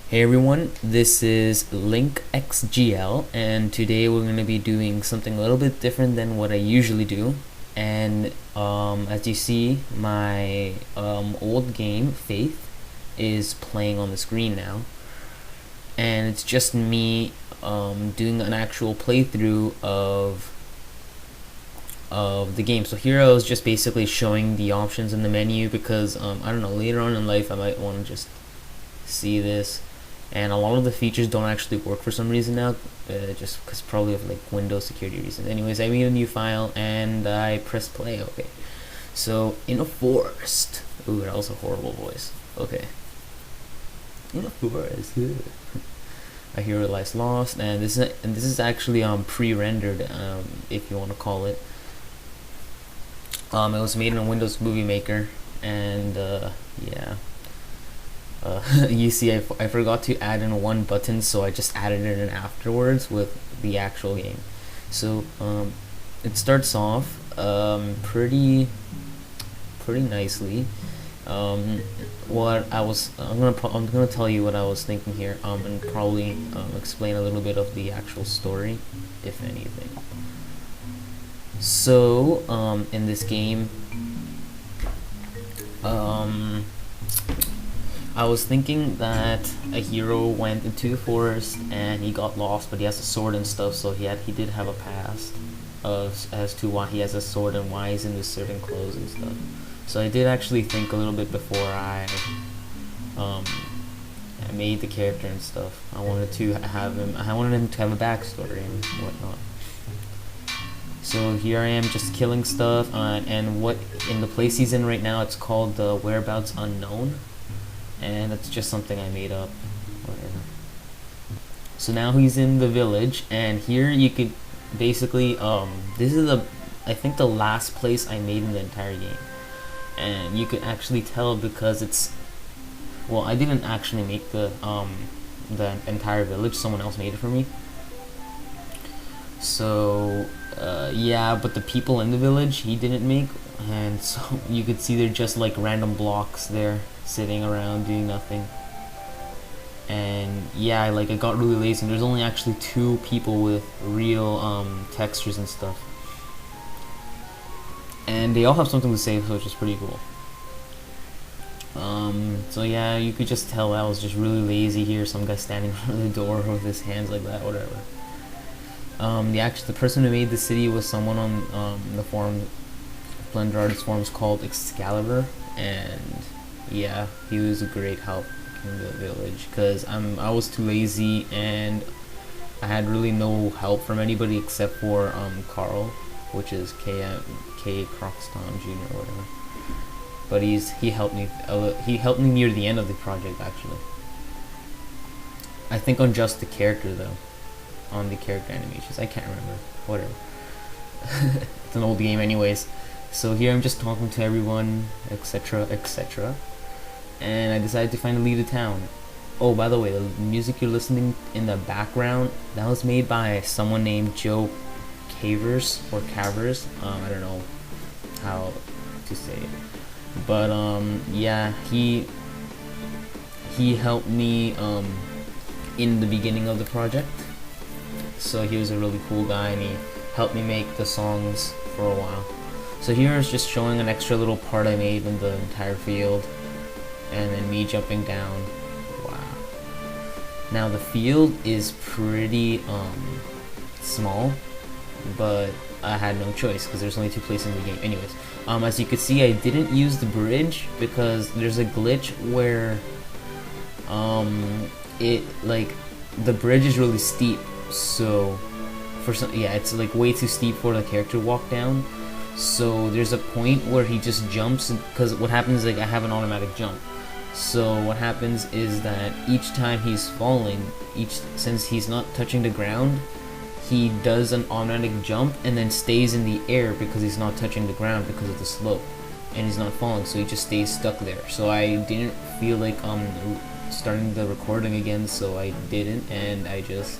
Hey everyone, this is Link XGL, and today we're going to be doing something a little bit different than what I usually do. And as you see, my old game, Faith, is playing on the screen now. And it's just me doing an actual playthrough of the game. So here I was just basically showing the options in the menu because, I don't know, later on in life I might want to just see this. And a lot of the features don't actually work for some reason now, just because probably of like Windows security reasons. Anyways, I made a new file and I press play. Okay, so in a forest. Ooh, that was a horrible voice. Okay, in a forest. A hero lies lost, and this is actually pre-rendered, if you want to call it. It was made in a Windows Movie Maker, and yeah. You see, I forgot to add in one button, so I just added it in afterwards with the actual game. So it starts off pretty nicely. What I'm gonna tell you what I was thinking here, and probably explain a little bit of the actual story, if anything. So in this game, I was thinking that a hero went into the forest and he got lost, but he has a sword and stuff, so he did have a past as to why he has a sword and why he's in this certain clothes and stuff. So I did actually think a little bit before I made the character and stuff. I wanted him to have a backstory and whatnot. So here I am just killing stuff, and what in the place he's in right now, it's called the Whereabouts Unknown. And that's just something I made up. Whatever. So now he's in the village, and here you could basically this is I think the last place I made in the entire game, and you could actually tell because it's, well, I didn't actually make the entire village. Someone else made it for me. So yeah, but the people in the village he didn't make, and so you could see they're just like random blocks there sitting around doing nothing. And yeah, like I got really lazy, and there's only actually 2 people with real textures and stuff, and they all have something to say, which is pretty cool. So yeah, you could just tell I was just really lazy here. Some guy standing in front of the door with his hands like that, whatever. The person who made the city was someone on the forum, Blender Artist forums, called Excalibur, and yeah, he was a great help in the village because I was too lazy and I had really no help from anybody except for Carl, which is K Croxton Jr. or whatever. But he helped me. He helped me near the end of the project actually. I think on just the character though, on the character animations. I can't remember. Whatever. It's an old game anyways. So here I'm just talking to everyone, etc., etc. And I decided to finally leave the town. Oh, by the way, the music you're listening in the background, that was made by someone named Joe Cavers or Cavers. I don't know how to say it, but yeah, he helped me in the beginning of the project. So he was a really cool guy, and he helped me make the songs for a while. So here is just showing an extra little part I made in the entire field, and then me jumping down. Wow. Now the field is pretty small, but I had no choice because there's only 2 places in the game. Anyways, as you can see, I didn't use the bridge because there's a glitch where it, like, the bridge is really steep. So it's like way too steep for the character to walk down. So there's a point where he just jumps, because what happens is, like, I have an automatic jump. So what happens is that each time he's falling, since he's not touching the ground, he does an automatic jump and then stays in the air because he's not touching the ground because of the slope, and he's not falling, so he just stays stuck there. So I didn't feel like starting the recording again, so I didn't, and I just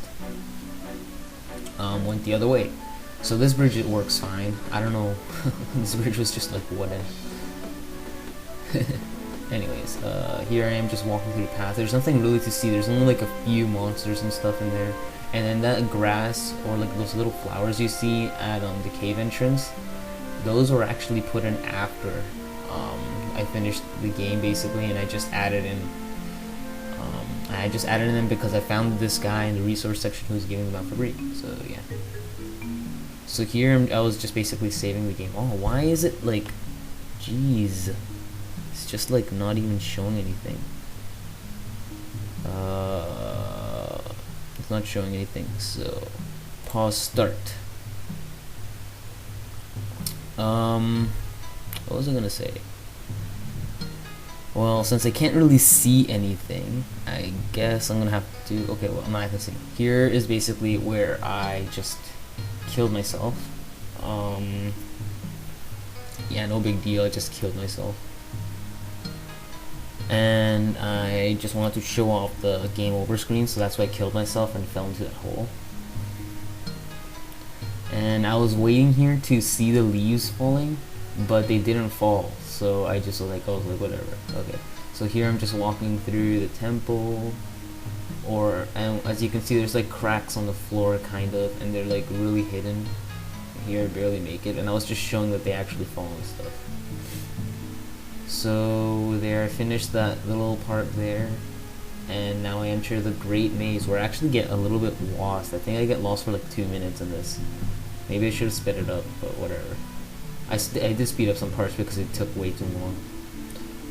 went the other way. So this bridge, it works fine. I don't know. This bridge was just like wooden. Anyways, here I am just walking through the path. There's nothing really to see. There's only like a few monsters and stuff in there. And then that grass or like those little flowers you see at the cave entrance, those were actually put in after I finished the game basically, and I just added in. I just added them because I found this guy in the resource section who was giving them out for free. So yeah. So here I was just basically saving the game. Oh, why is it like, jeez, it's just like not even showing anything. It's not showing anything. So pause start. What was I gonna say? Well, since I can't really see anything, I guess I'm gonna have to. Okay, well, I'm not gonna see. Here is basically where I just killed myself. Yeah, no big deal. I just killed myself, and I just wanted to show off the game over screen, so that's why I killed myself and fell into that hole. And I was waiting here to see the leaves falling, but they didn't fall. So I just was like, whatever. Okay. So here I'm just walking through the temple, and as you can see, there's like cracks on the floor, kind of, and they're like really hidden. Here I barely make it, and I was just showing that they actually fall and stuff. So there, I finished that little part there, and now I enter the Great Maze, where I actually get a little bit lost. I think I get lost for like 2 minutes in this. Maybe I should have sped it up, but whatever. I did speed up some parts because it took way too long.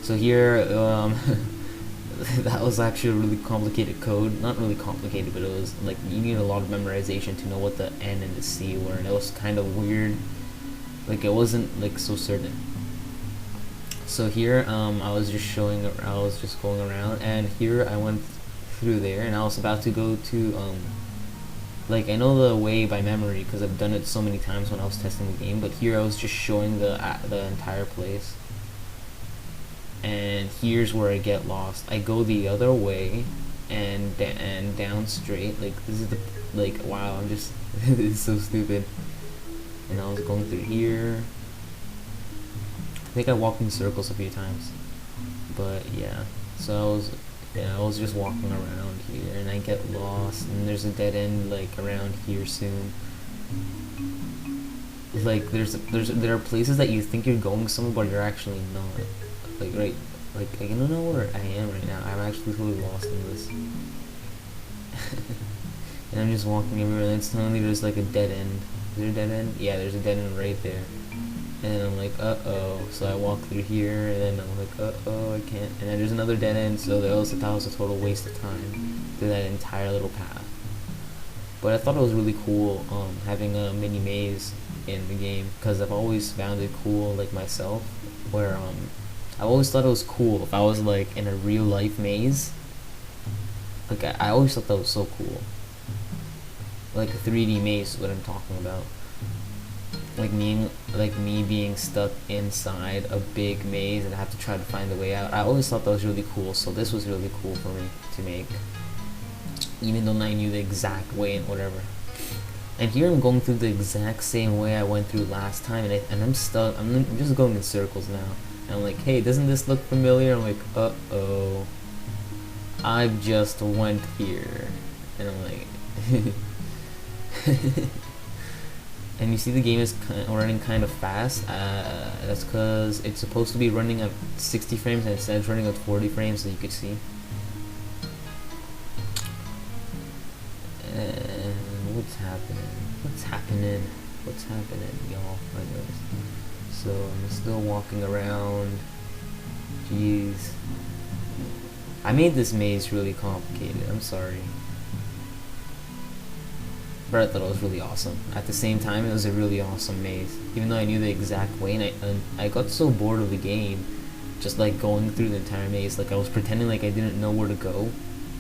So here, that was actually a really complicated code. Not really complicated, but it was like you need a lot of memorization to know what the N and the C were, and it was kind of weird. Like it wasn't like so certain. So here, I was just going around, and here I went through there, and I was about to go to like I know the way by memory because I've done it so many times when I was testing the game, but here I was just showing the entire place. And here's where I get lost. I go the other way and down straight. Like this is the wow, I'm just this is so stupid. And I was going through here. I think I walked in circles a few times. But yeah. So I was just walking around here, and I get lost, and there's a dead end like around here soon. Like there are places that you think you're going somewhere, but you're actually not. Like I don't know where I am right now. I'm actually totally lost in this. And I'm just walking everywhere, and then suddenly there's like a dead end. Is there a dead end? Yeah, there's a dead end right there. And then I'm like, uh-oh. So I walk through here, and then I'm like, uh-oh, I can't. And then there's another dead end, so that was a total waste of time through that entire little path. But I thought it was really cool having a mini maze in the game, because I've always found it cool, like myself, where I always thought it was cool if I was like in a real life maze. Like I always thought that was so cool. Like a 3D maze is what I'm talking about. Like me being stuck inside a big maze and I have to try to find the way out. I always thought that was really cool, so this was really cool for me to make, even though I knew the exact way and whatever. And here I'm going through the exact same way I went through last time, and I'm stuck. I'm just going in circles now. And I'm like, hey, doesn't this look familiar? I'm like, uh-oh, I've just went here. And I'm like and you see the game is running kind of fast. That's because it's supposed to be running at 60 frames, and instead it's running at 40 frames, so you could see. And what's happening, y'all? Anyways, so I'm still walking around. Jeez, I made this maze really complicated. I'm sorry. But I thought it was really awesome. At the same time, it was a really awesome maze. Even though I knew the exact way, and I got so bored of the game, just like going through the entire maze. Like I was pretending like I didn't know where to go.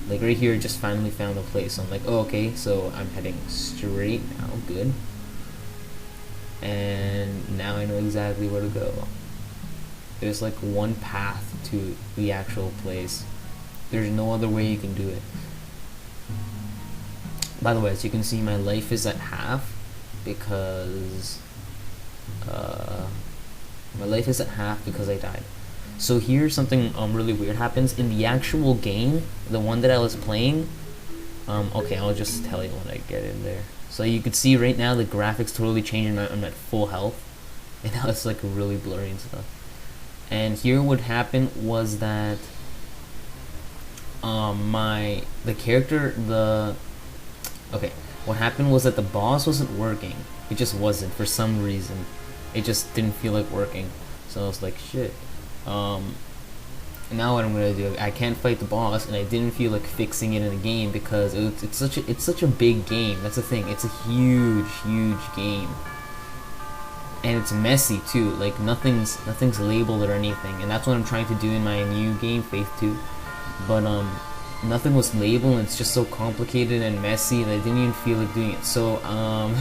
Like right here, I just finally found a place. So I'm like, oh, okay, so I'm heading straight now. Good. And now I know exactly where to go. There's like one path to the actual place. There's no other way you can do it. By the way, as you can see, my life is at half because I died. So here's something really weird happens in the actual game, the one that I was playing. Okay, I'll just tell you when I get in there. So you can see right now the graphics totally changing. I'm at full health, and now it's like really blurry and stuff. And here what happened was that what happened was that the boss wasn't working. It just wasn't for some reason. It just didn't feel like working. So I was like, shit. Now what I'm gonna do? I can't fight the boss, and I didn't feel like fixing it in the game because it's such a big game. That's the thing. It's a huge game, and it's messy too. Like nothing's labeled or anything, and that's what I'm trying to do in my new game, Faith 2. But nothing was labeled, and it's just so complicated and messy, and I didn't even feel like doing it. So I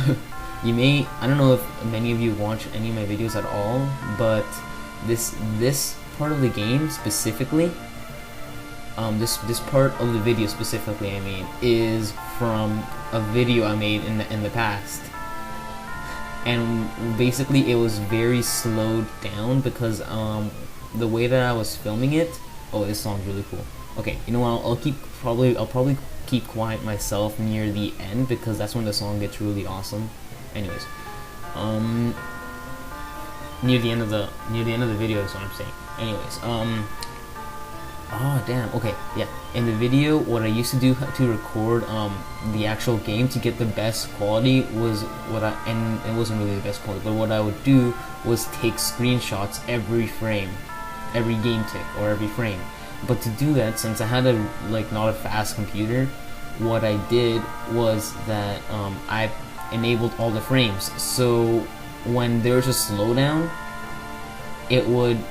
don't know if many of you watch any of my videos at all, but this part of the game specifically, this part of the video specifically, I mean, is from a video I made in the past, and basically it was very slowed down because the way that I was filming it. Oh, this song's really cool. Okay, you know what? I'll probably keep quiet myself near the end because that's when the song gets really awesome. Anyways, near the end of the video is what I'm saying. Anyways, oh damn. Okay, yeah. In the video, what I used to do to record the actual game to get the best quality was and it wasn't really the best quality, but what I would do was take screenshots every frame, every game tick or every frame. But to do that, since I had not a fast computer, what I did was that I enabled all the frames. So when there's a slowdown, it would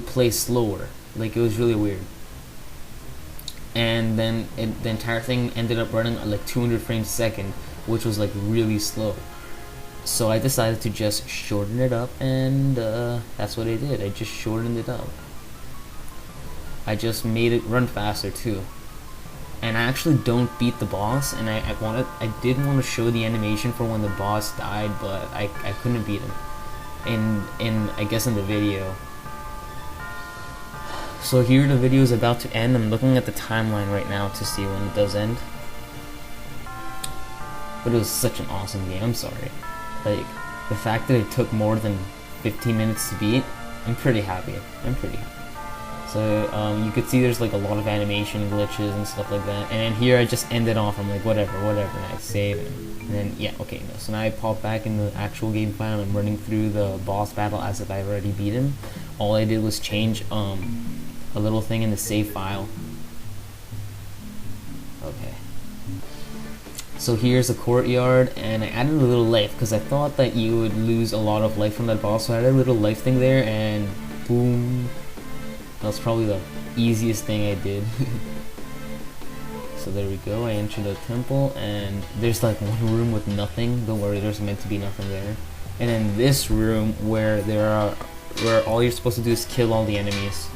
play slower. Like, it was really weird. And then the entire thing ended up running at like 200 frames a second, which was like really slow. So I decided to just shorten it up, and that's what I did. I just shortened it up. I just made it run faster too. And I actually don't beat the boss, and I did want to show the animation for when the boss died, but I couldn't beat him in I guess in the video. So here the video is about to end. I'm looking at the timeline right now to see when it does end. But it was such an awesome game. I'm sorry. Like, the fact that it took more than 15 minutes to beat, I'm pretty happy. So you could see there's like a lot of animation glitches and stuff like that. And then here I just ended off. I'm like, whatever. And I save it. And then yeah, okay. No. So now I pop back in the actual game file. I'm running through the boss battle as if I've already beat him. All I did was change a little thing in the save file. Okay. So here's a courtyard, and I added a little life because I thought that you would lose a lot of life from that boss. So I added a little life thing there, and boom. That was probably the easiest thing I did. So there we go. I entered the temple, and there's like one room with nothing. Don't worry, there's meant to be nothing there. And then this room where all you're supposed to do is kill all the enemies.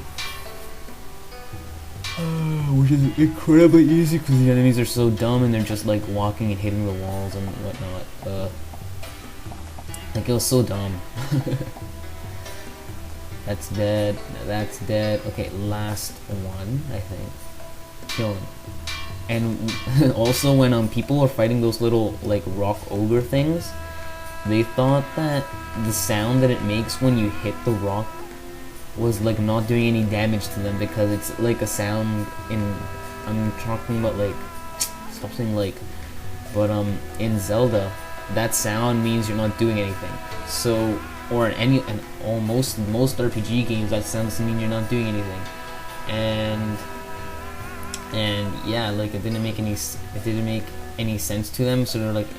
Which is incredibly easy because the enemies are so dumb and they're just like walking and hitting the walls and whatnot. Like, it was so dumb. That's dead. That's dead. Okay, last one, I think. Kill him. And also when people were fighting those little like rock ogre things, they thought that the sound that it makes when you hit the rock was like not doing any damage to them because it's like a sound I'm talking about like, stop saying like, but in Zelda, that sound means you're not doing anything. So, or in most RPG games, that sound doesn't mean you're not doing anything. And yeah, like it didn't make any sense to them. So they're like,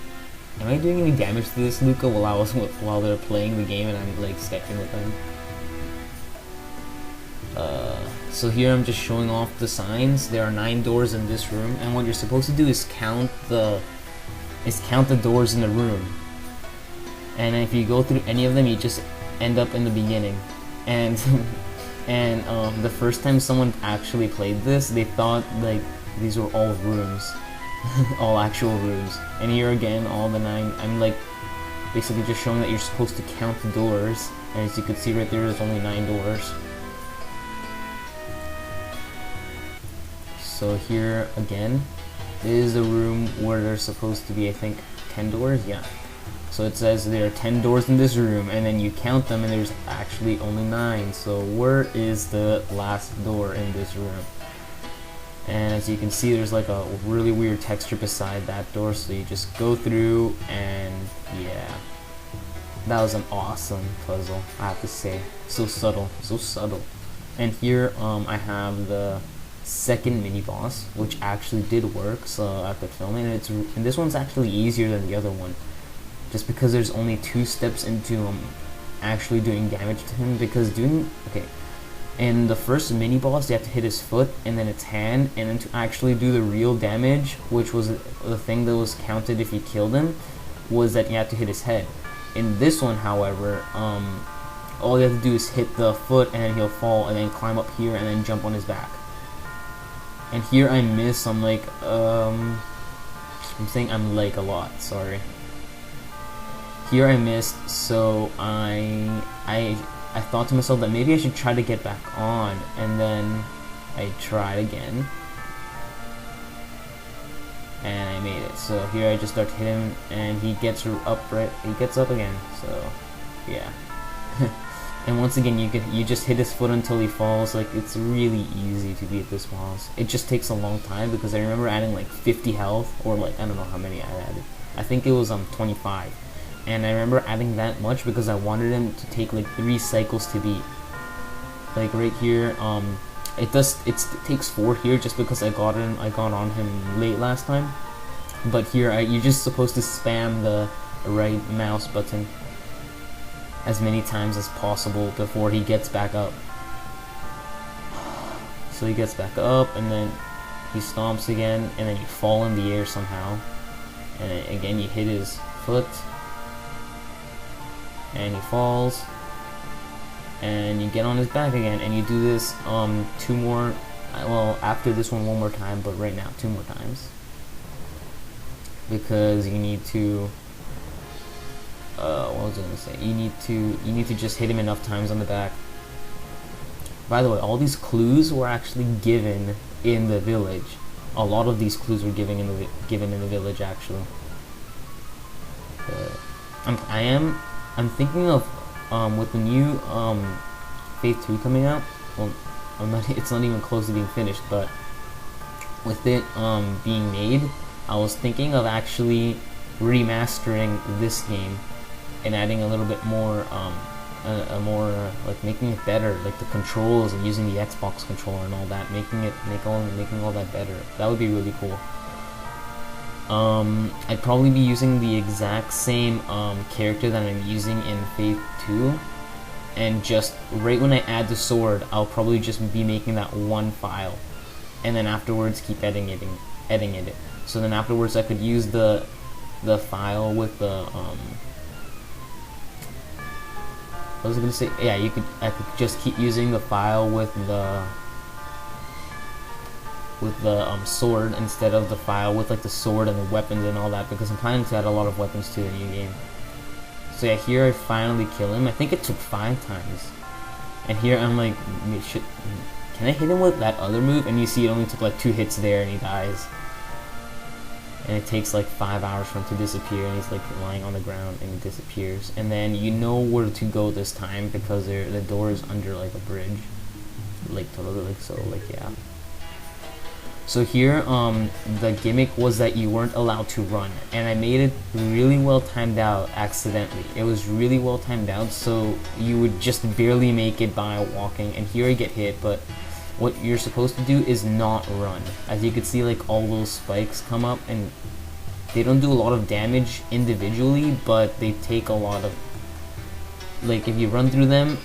am I doing any damage to this Luca while they're playing the game and I'm like sketching with them? So here I'm just showing off the signs. There are 9 doors in this room, and what you're supposed to do is count the doors in the room. And if you go through any of them, you just end up in the beginning. And the first time someone actually played this, they thought like these were all rooms, all actual rooms. And here again, all the 9. I'm like basically just showing that you're supposed to count the doors. And as you can see right there, there's only 9 doors. So here again is a room where there's supposed to be, I think, 10 doors. Yeah. So it says there are 10 doors in this room, and then you count them, and there's actually only 9. So where is the last door in this room? And as you can see, there's like a really weird texture beside that door, so you just go through, and yeah, that was an awesome puzzle, I have to say. So subtle, so subtle. And here I have the second mini boss, which actually did work, so after filming it, and this one's actually easier than the other one, just because there's only 2 steps into actually doing damage to him. Because in the first mini boss, you have to hit his foot and then its hand, and then to actually do the real damage, which was the thing that was counted if you killed him, was that you have to hit his head. In this one, however, all you have to do is hit the foot, and then he'll fall, and then climb up here, and then jump on his back. And here I miss. I'm saying I'm like a lot. Sorry. Here I missed, so I thought to myself that maybe I should try to get back on, and then I tried again, and I made it. So here I just start to hit him, and he gets up again. So yeah. And once again, you just hit his foot until he falls. Like, it's really easy to beat this boss. It just takes a long time, because I remember adding like 50 health, or like I don't know how many I added. I think it was 25. And I remember adding that much because I wanted him to take like 3 cycles to beat. Like right here, it takes 4 here, just because I got on him late last time. But here you're just supposed to spam the right mouse button as many times as possible before he gets back up. So he gets back up, and then he stomps again, and then you fall in the air somehow, and then again you hit his foot, and he falls, and you get on his back again, and you do this 2 more, well, after this one more time, but right now 2 more times, because you need to what was I gonna say? You need to just hit him enough times on the back. By the way, all these clues were actually given in the village. A lot of these clues were given in the village, actually. I'm thinking of with the new Faith 2 coming out. Well, it's not even close to being finished, but with it being made, I was thinking of actually remastering this game and adding a little bit more, like making it better, like the controls, and using the Xbox controller and all that, making all that better. That would be really cool. I'd probably be using the exact same character that I'm using in Faith 2, and just right when I add the sword, I'll probably just be making that one file, and then afterwards keep editing it. So then afterwards I could use the file with the I was gonna say, yeah, I could just keep using the file with the sword instead of the file with like the sword and the weapons and all that, because I'm planning to add a lot of weapons to the new game. So yeah, here I finally kill him. I think it took 5 times, and here I'm like, can I hit him with that other move? And you see it only took like 2 hits there, and he dies. And it takes like 5 hours for him to disappear, and he's like lying on the ground, and he disappears. And then you know where to go this time, because the door is under like a bridge, like totally, like, so, like, yeah. So here, the gimmick was that you weren't allowed to run, and I made it really well timed out accidentally. It was really well timed out, so you would just barely make it by walking, and here I get hit, but what you're supposed to do is not run. As you can see, like, all those spikes come up, and they don't do a lot of damage individually, but they take a lot of, like, if you run through them,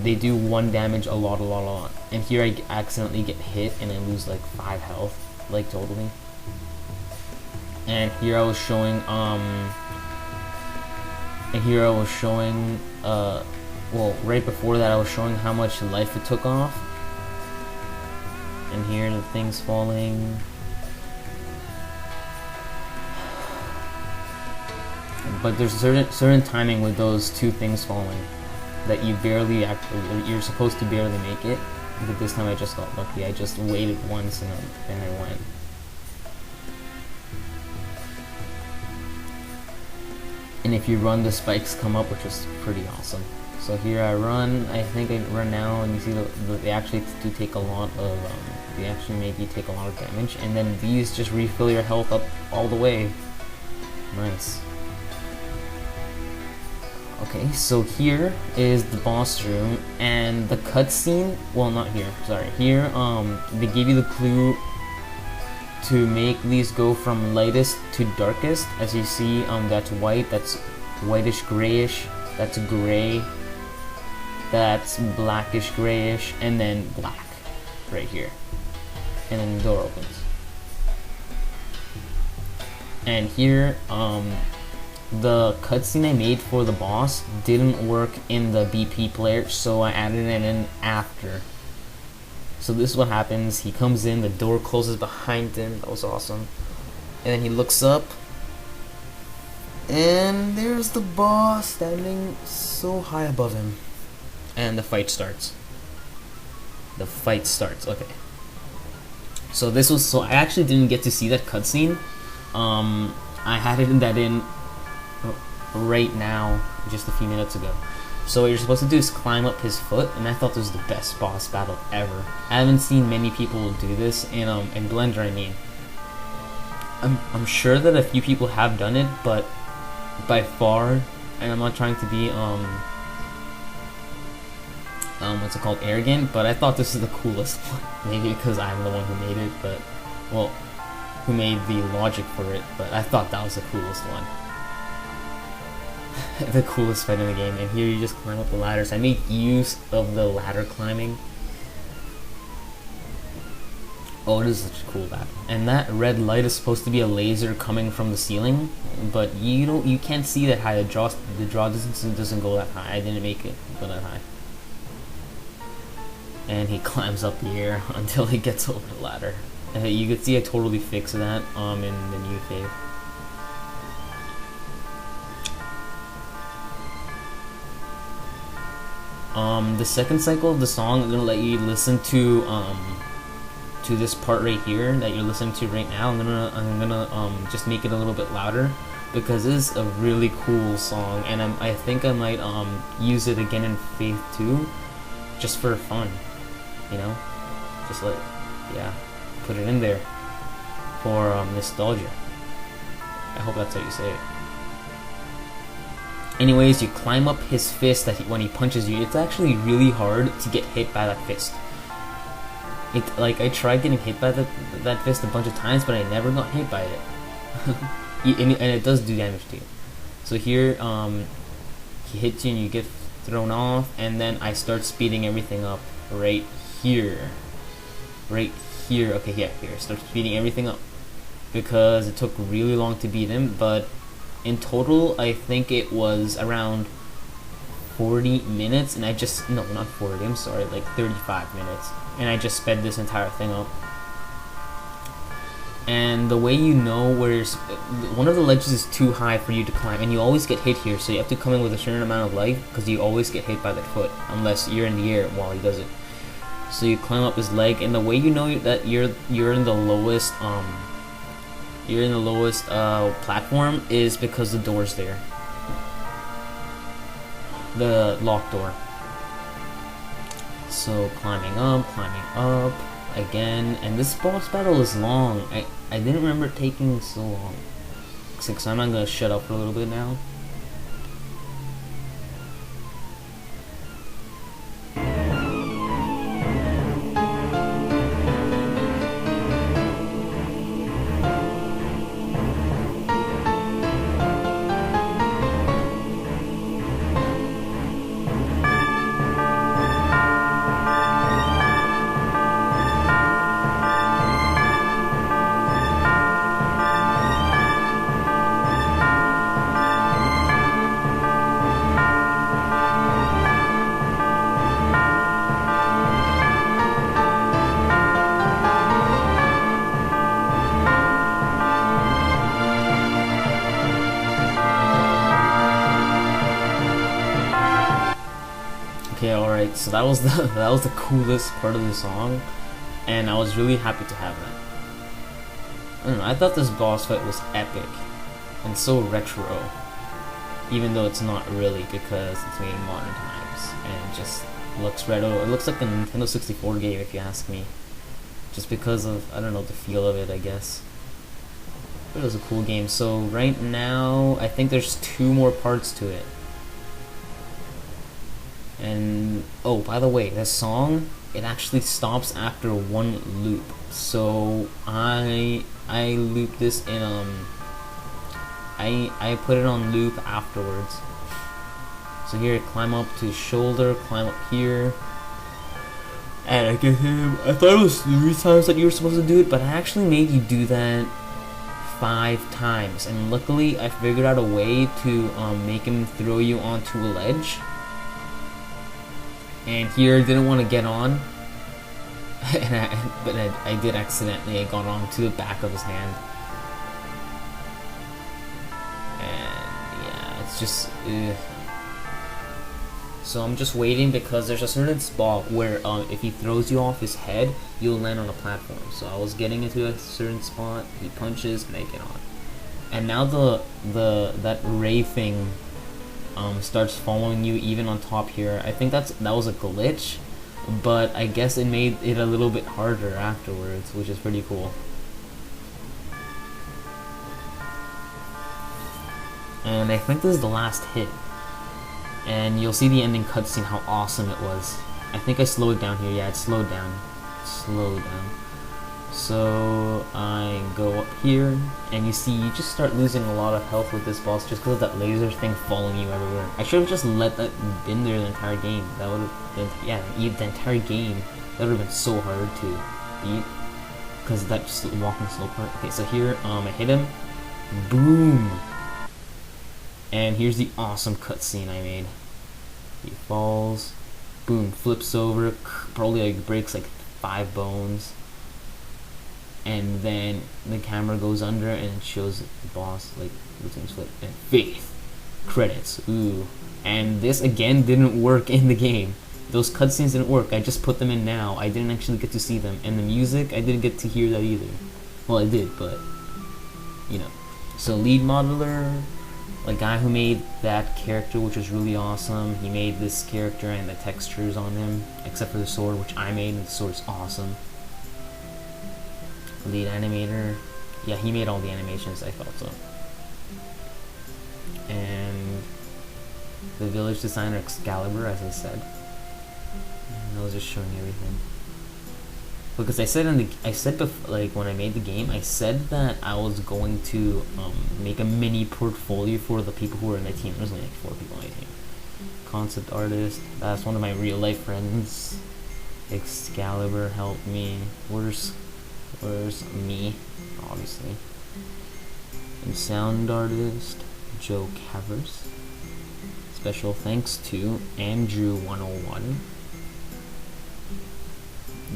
they do 1 damage a lot. And here I accidentally get hit, and I lose like 5 health, like, totally. And here I was showing, well, right before that I was showing how much life it took off. And here the thing's falling. But there's certain timing with those 2 things falling. that you barely actually, you're supposed to barely make it. But this time I just got lucky. I just waited once and then I went. And if you run, the spikes come up, which is pretty awesome. So here I run. I think I run now, and you see they actually do take a lot of. They actually make you take a lot of damage, and then these just refill your health up all the way. Nice. Okay, so here is the boss room, and the cutscene. Well, not here. Sorry. Here, they give you the clue to make these go from lightest to darkest. As you see, that's white. That's whitish grayish. That's gray. That's blackish grayish, and then black, right here. And then the door opens. And here, the cutscene I made for the boss didn't work in the BP player, so I added it in after. So this is what happens. He comes in, the door closes behind him. That was awesome. And then he looks up, and there's the boss standing so high above him. And the fight starts. The fight starts. Okay. So this was I actually didn't get to see that cutscene. I had that in right now, just a few minutes ago. So what you're supposed to do is climb up his foot, and I thought this was the best boss battle ever. I haven't seen many people do this in Blender. I mean, I'm sure that a few people have done it, but by far, and I'm not trying to be what's it called, arrogant, but I thought this is the coolest one. Maybe because I'm the one who made it, but, well, who made the logic for it, but I thought that was the coolest one. The coolest fight in the game. And here you just climb up the ladders. I make use of the ladder climbing. Oh, it is such a cool battle. And that red light is supposed to be a laser coming from the ceiling, but you can't see that high. The draw distance doesn't go that high. I didn't make it go that high. And he climbs up the air until he gets over the ladder. You could see I totally fixed that in the new phase. The second cycle of the song, I'm gonna let you listen to this part right here that you're listening to right now. I'm gonna just make it a little bit louder because this is a really cool song, and I think I might use it again in Phase 2, just for fun, you know, just like, yeah, put it in there for nostalgia. I hope that's how you say it. Anyways, you climb up his fist when he punches you. It's actually really hard to get hit by that fist. I tried getting hit by that fist a bunch of times, but I never got hit by it. and it does do damage to you. So here, he hits you and you get thrown off, and then I start speeding everything up right here. Right here. Okay, yeah, here. Start speeding everything up because it took really long to beat him, but in total, I think it was around 40 minutes, and I just, no, not 40, I'm sorry, like 35 minutes, and I just sped this entire thing up. And the way you know where one of the ledges is too high for you to climb, and you always get hit here, so you have to come in with a certain amount of life, because you always get hit by that foot, unless you're in the air while he does it. So you climb up his leg, and the way you know that you're in the lowest, platform is because the door's there. The locked door. So climbing up again, and this boss battle is long. I didn't remember it taking so long. So I'm not gonna shut up for a little bit now. right? So that was the that was the coolest part of the song, and I was really happy to have that. I don't know, I thought this boss fight was epic and so retro, even though it's not really because it's made in modern times and it just looks retro. It looks like a Nintendo 64 game if you ask me, just because of, I don't know, the feel of it, I guess. But it was a cool game. So right now I think there's 2 more parts to it. And oh, by the way, this song, it actually stops after 1 loop. So I looped this in I put it on loop afterwards. So here, climb up to his shoulder, climb up here, and I get him. I thought it was 3 times that you were supposed to do it, but I actually made you do that 5 times, and luckily I figured out a way to make him throw you onto a ledge. And here, didn't want to get on, but I did accidentally. I got onto the back of his hand, and yeah, it's just. So I'm just waiting because there's a certain spot where if he throws you off his head, you'll land on a platform. So I was getting into a certain spot, he punches, and I get on. And now that ray thing starts following you even on top here. I think that was a glitch, but I guess it made it a little bit harder afterwards, which is pretty cool. And I think this is the last hit. And you'll see the ending cutscene, how awesome it was. I think I slowed down here. Yeah, it slowed down. Slowed down. So I go up here, and you see you just start losing a lot of health with this boss just because of that laser thing following you everywhere. I should have just let that been there the entire game. That would have been, yeah, the entire game. That would have been so hard to beat because that just walking slow part. Okay, so here I hit him, boom, and here's the awesome cutscene I made. He falls, boom, flips over, probably like breaks like 5 bones. And then the camera goes under and it shows the boss like losing his foot and faith credits. Ooh, and this again didn't work in the game. Those cutscenes didn't work. I just put them in now. I didn't actually get to see them, and the music I didn't get to hear that either. Well, I did, but you know. So lead modeler, a guy who made that character, which was really awesome. He made this character and the textures on him, except for the sword, which I made, and the sword's awesome. Lead animator, yeah, he made all the animations, I felt so. And the village designer Excalibur, as I said. And I was just showing everything. Because I said before, like when I made the game, I said that I was going to make a mini portfolio for the people who were in my team. There's only like 4 people on my team. Concept artist, that's one of my real life friends. Excalibur helped me. Where's me, obviously. And sound artist, Joe Cavers. Special thanks to Andrew101,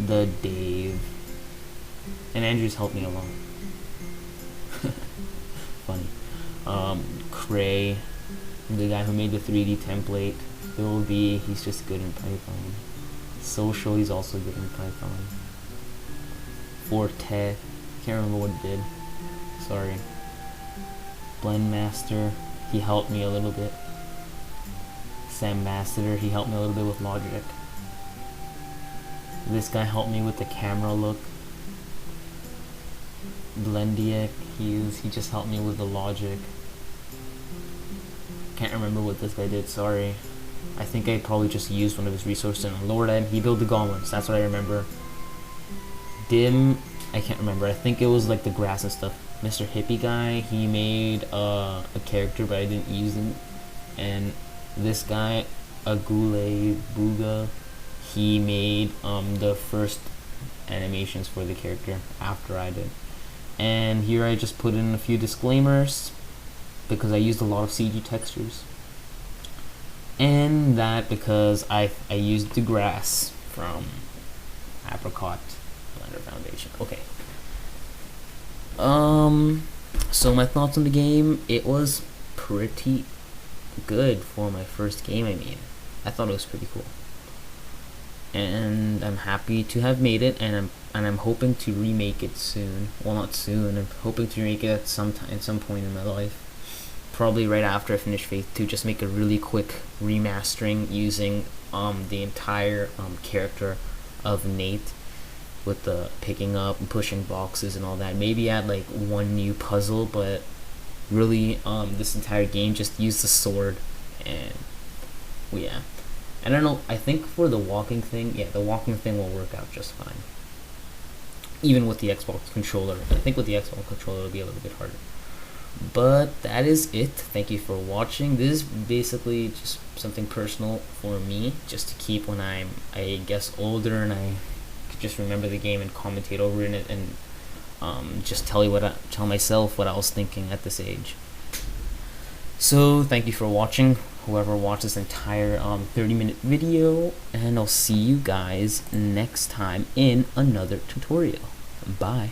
the Dave, and Andrew's helped me a lot. Funny. Cray, the guy who made the 3D template. Bill B, he's just good in Python. Social, he's also good in Python. Forte, can't remember what it did, sorry. Blend Master, he helped me a little bit. Sam Ambassador, he helped me a little bit with Logic. This guy helped me with the camera look. Blendiak, he just helped me with the Logic. Can't remember what this guy did, sorry. I think I probably just used one of his resources. And Lord M, he built the goblins, that's what I remember. Dim, I can't remember. I think it was like the grass and stuff. Mr. Hippie guy, he made a character, but I didn't use him. And this guy, Agule Booga, he made the first animations for the character after I did. And here I just put in a few disclaimers because I used a lot of CG textures. And that because I used the grass from Apricot Blender Foundation. Okay. So my thoughts on the game, it was pretty good for my first game I made. I thought it was pretty cool. and I'm happy to have made it, and I'm hoping to remake it soon. Well, not soon. I'm hoping to remake it at some point in my life. Probably right after I finish Faith 2, just make a really quick remastering using the entire character of Nate, with the picking up and pushing boxes and all that. Maybe add like one new puzzle, but really this entire game just use the sword. And well, yeah, I don't know, I think for the walking thing, yeah, the walking thing will work out just fine, even with the Xbox controller. I think with the Xbox controller it'll be a little bit harder. But that is it. Thank you for watching. This is basically just something personal for me, just to keep when I'm, I guess, older, and I could just remember the game and commentate over it, and just tell myself what I was thinking at this age. So thank you for watching, whoever watched this entire 30-minute video, and I'll see you guys next time in another tutorial. Bye.